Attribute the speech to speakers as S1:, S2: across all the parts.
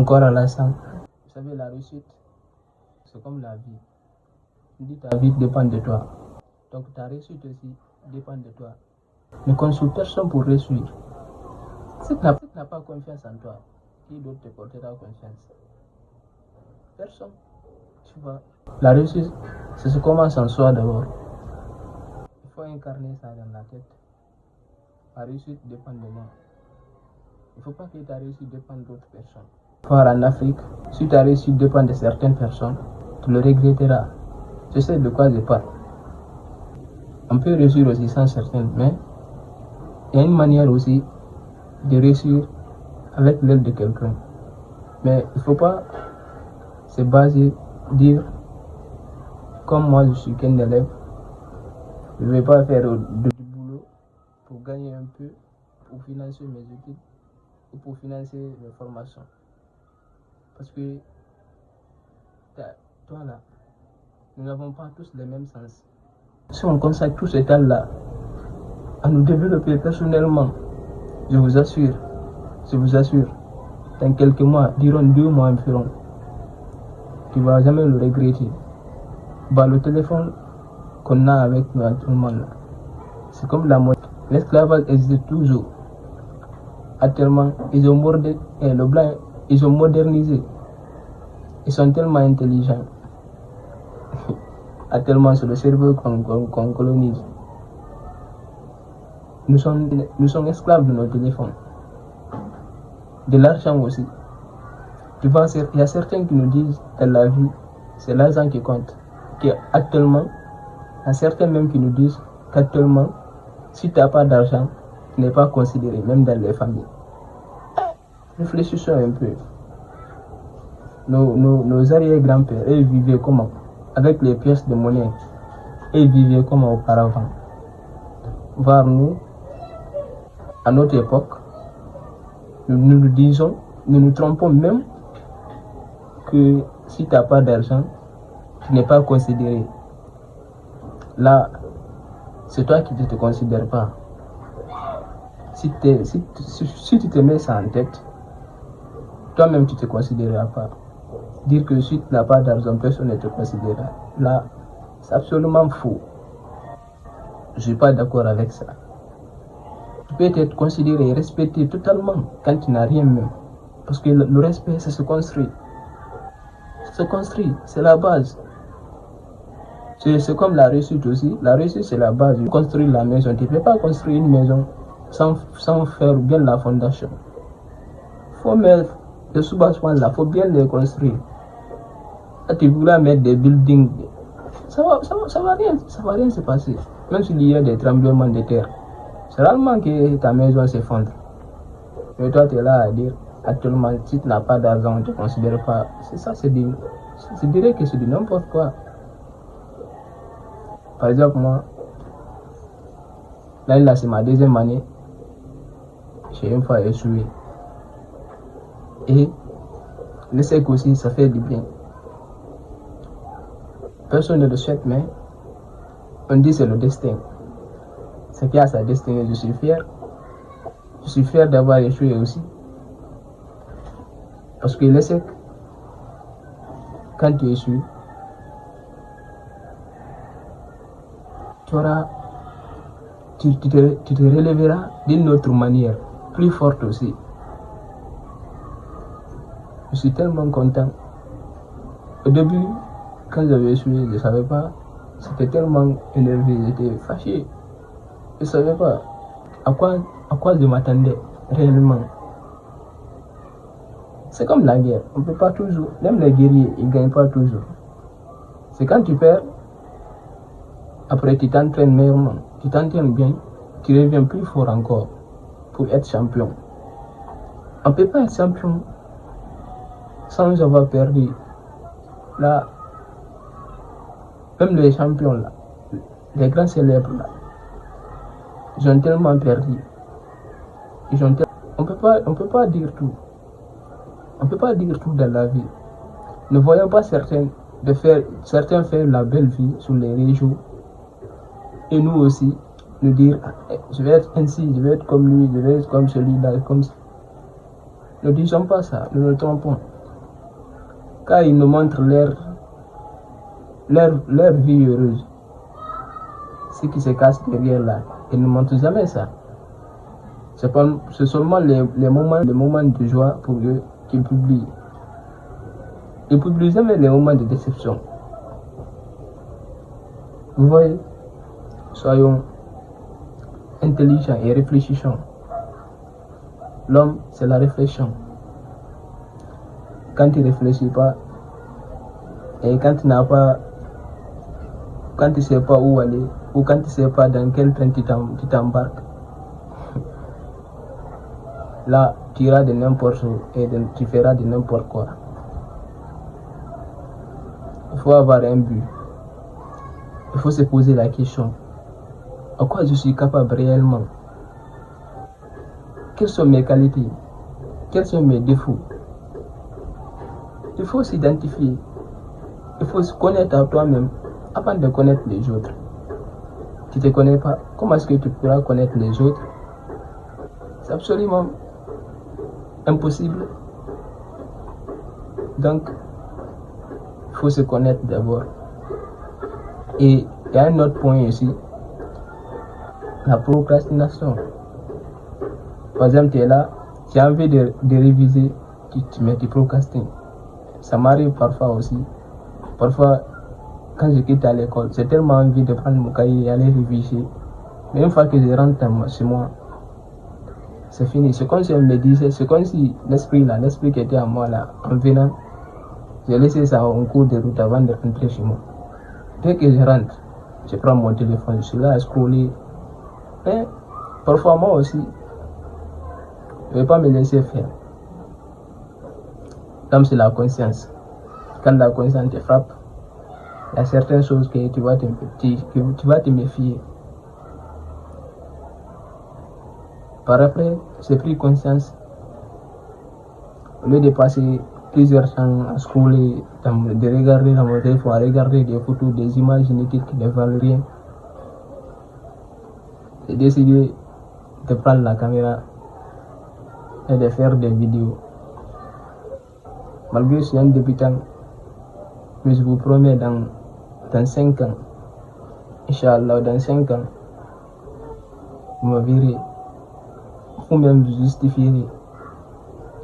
S1: Encore à l'instant, vous savez, la réussite, c'est comme la vie. On dit ta vie dépend de toi. Donc ta réussite aussi dépend de toi. Ne consulte personne pour réussir. Si tu n'as pas confiance en toi, qui d'autre te portera confiance? Personne. Tu vois. La réussite, ça se commence en soi d'abord. Il faut incarner ça dans la tête. Ma réussite dépend de moi. Il ne faut pas que ta réussite dépende d'autres personnes. Voir en Afrique, si ta réussite dépend de certaines personnes, tu le regretteras. Je sais de quoi je parle. On peut réussir aussi sans certaines, mais il y a une manière aussi de réussir avec l'aide de quelqu'un. Mais il ne faut pas se baser, dire, comme moi je suis qu'un élève, je ne vais pas faire du boulot pour gagner un peu, pour financer mes études ou pour financer mes formations. Parce que toi là, nous n'avons pas tous les mêmes sens. Si on consacre tout ce temps-là à nous développer personnellement, je vous assure, dans quelques mois, diront 2 mois environ, tu ne vas jamais le regretter. Bah, le téléphone qu'on a avec nous actuellement là, c'est comme la mode. L'esclavage existe toujours. Actuellement, ils ont mordé et le blanc, ils ont modernisé. Ils sont tellement intelligents. Actuellement, c'est le cerveau qu'on colonise. Nous sommes esclaves de nos téléphones. De l'argent aussi. Tu vois, il y a certains qui nous disent dans la vie, c'est l'argent qui compte. Actuellement, il y a certains même qui nous disent qu'actuellement, si tu n'as pas d'argent, tu n'es pas considéré, même dans les familles. Réfléchissons un peu. Nos arrière-grands-pères, ils vivaient comment? Avec les pièces de monnaie. Ils vivaient comment auparavant? Voir nous, à notre époque, nous disons, nous nous trompons même que si tu n'as pas d'argent, tu n'es pas considéré. Là, c'est toi qui ne te considères pas. Si tu te mets ça en tête, toi-même tu ne te considéreras pas. Dire que si tu n'as pas d'argent, personne ne te considérera. Là, c'est absolument faux. Je ne suis pas d'accord avec ça. Tu peux être considéré et respecté totalement quand tu n'as rien même. Parce que le respect, ça se construit. Ça se construit, c'est la base. C'est comme la réussite aussi. La réussite, c'est la base. Construire la maison, tu ne peux pas construire une maison sans faire bien la fondation. Il faut mettre les sous-bâtiments là, il faut bien les construire. Là, tu voudras mettre des buildings, ça va rien se passer. Même s'il y a des tremblements de terre, c'est rarement que ta maison s'effondre. Mais toi, tu es là à dire, actuellement, si tu n'as pas d'argent, on ne te considère pas. C'est ça, je dirais que c'est du n'importe quoi. Par exemple, moi, là, c'est ma 2e année. J'ai une fois échoué. Et le sec aussi, ça fait du bien. Personne ne le souhaite, mais on dit c'est le destin. C'est qui a sa destinée, je suis fier. Je suis fier d'avoir échoué aussi. Parce que le sec, quand tu échoues, tu te relèveras d'une autre manière, plus forte aussi. Je suis tellement content. Au début, quand j'avais échoué, je ne savais pas. J'étais tellement énervé, j'étais fâché. Je ne savais pas à quoi je m'attendais réellement. C'est comme la guerre, on ne peut pas toujours. Même les guerriers, ils ne gagnent pas toujours. C'est quand tu perds, après tu t'entraînes meilleurement, tu t'entraînes bien, tu reviens plus fort encore pour être champion. On ne peut pas être champion sans avoir perdu. Là, même les champions là, les grands célèbres là, ils ont tellement perdu. On peut pas dire tout. On peut pas dire tout dans la vie. Ne voyons pas certains faire la belle vie sur les réseaux et nous aussi nous dire je vais être ainsi, je vais être comme lui, je vais être comme celui-là, comme ça. Ne disons pas ça, nous nous trompons. car ils nous montrent leur vie heureuse. Ce qui se cache derrière là, ils ne montrent jamais ça. C'est seulement les moments de joie pour eux qu'ils publient. Ils ne publient jamais les moments de déception. Vous voyez, soyons intelligents et réfléchissons. L'homme, c'est la réflexion. Quand il ne réfléchit pas, et quand il ne sait pas où aller, ou quand il ne sait pas dans quel train tu t'embarques, là, tu iras de n'importe où et tu feras de n'importe quoi. Il faut avoir un but. Il faut se poser la question. À quoi je suis capable réellement? Quelles sont mes qualités? Quels sont mes défauts? Il faut s'identifier. Il faut se connaître à toi-même avant de connaître les autres. Tu ne te connais pas, comment est-ce que tu pourras connaître les autres? C'est absolument impossible. Donc, il faut se connaître d'abord. Et il y a un autre point ici, la procrastination. Par exemple, tu es là, tu as envie de réviser, mais tu procrastines. Ça m'arrive parfois aussi. Parfois, quand je quitte à l'école, j'ai tellement envie de prendre mon cahier et aller réviser. Mais une fois que je rentre chez moi, c'est fini. C'est comme si on me disait, c'est comme si l'esprit qui était en moi là, en venant, j'ai laissé ça en cours de route avant de rentrer chez moi. Dès que je rentre, je prends mon téléphone, je suis là à scroller. Et parfois moi aussi, je ne vais pas me laisser faire. Comme c'est la conscience. Quand la conscience te frappe, il y a certaines choses que tu vas te méfier. Par après, j'ai pris conscience. Au lieu de passer plusieurs temps à scroller, de regarder dans mon téléphone, à regarder des photos, des images inutiles qui ne valent rien, j'ai décidé de prendre la caméra et de faire des vidéos. Malgré que je suis un débutant, mais je vous promets dans 5 ans, Inch'Allah, dans 5 ans, vous me verrez, vous même vous justifierez,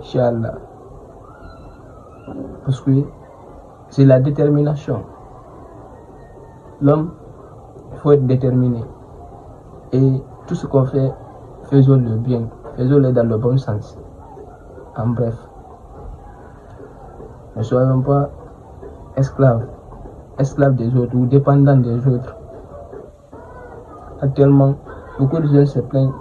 S1: Inch'Allah. Parce que c'est la détermination. L'homme, il faut être déterminé. Et tout ce qu'on fait, faisons-le bien, faisons-le dans le bon sens. En bref, ne soyons pas esclaves des autres ou dépendants des autres. Actuellement, beaucoup de jeunes se plaignent